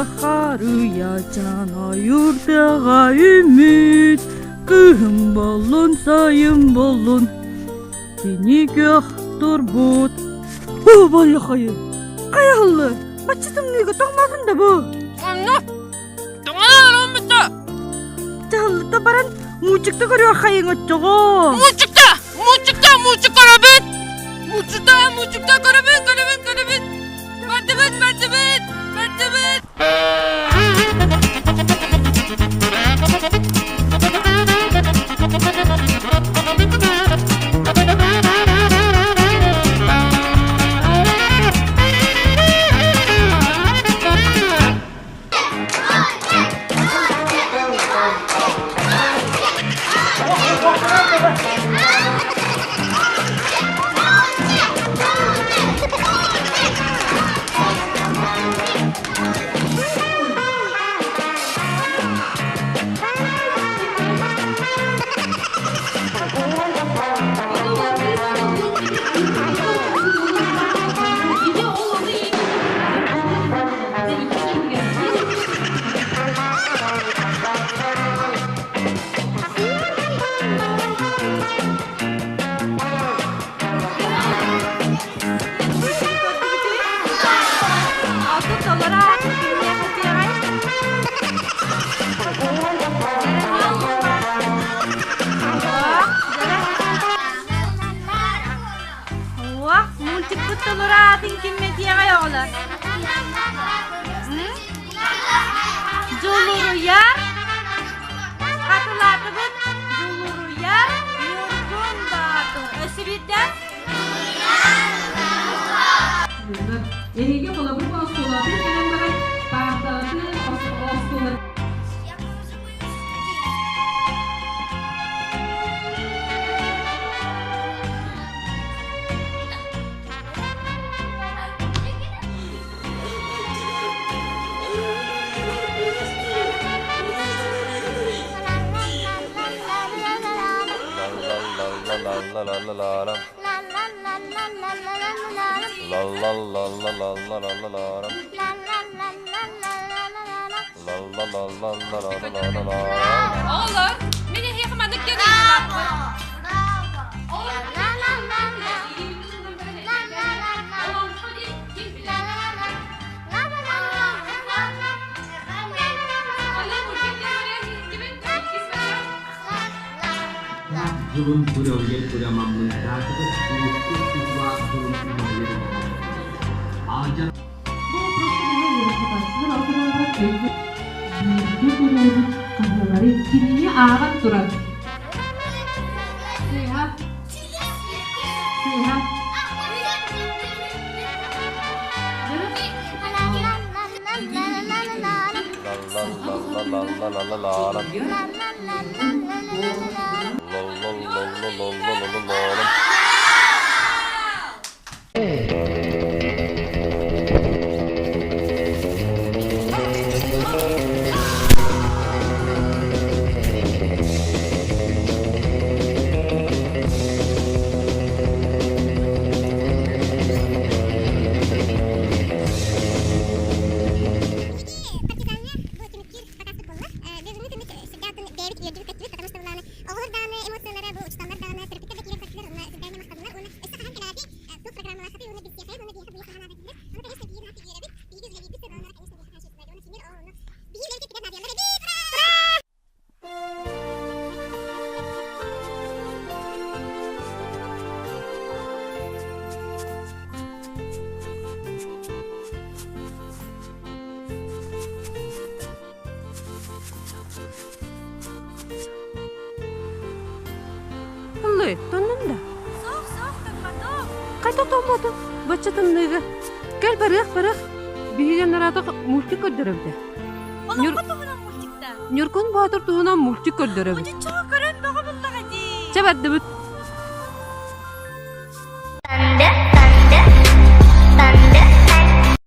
baharıya cana yurdağa ümit. Kıhım bolun sayım bolun seni gök turbut. Vallahi ayağlı başıdım neyge toğmasın da bu. Anne toğalar olmuşsa Çallı da baran mucukta görüyor hayın açığı. Mucukta karabet Mucukta karabet Mertebet Juluru yar Katılatı bit Juluru yar Yurgun batır Ösibitten Ehiga qolabur ostolar, yana bir barxtasi ostolar. Oğlum beni hekmanlık geldi. Zulüm kuruyor, kuramamın tartıda kuruluşu kutluğa zulüm kuruyor. Ağaca... Bu profesyonel yarışmalar altından bir kuruyor kahraları kimliği ağır durar. Seyahat. Vallahi tonum da. Kayta tomadı. Başıdım neyge. Gel barık. Bir yanarada multi kördürümde. Oğlum kutumuna multikte. Nurkun Bahadır tuğuna multi kördürüm. Çok gören bağı buldu hadi. Çabuk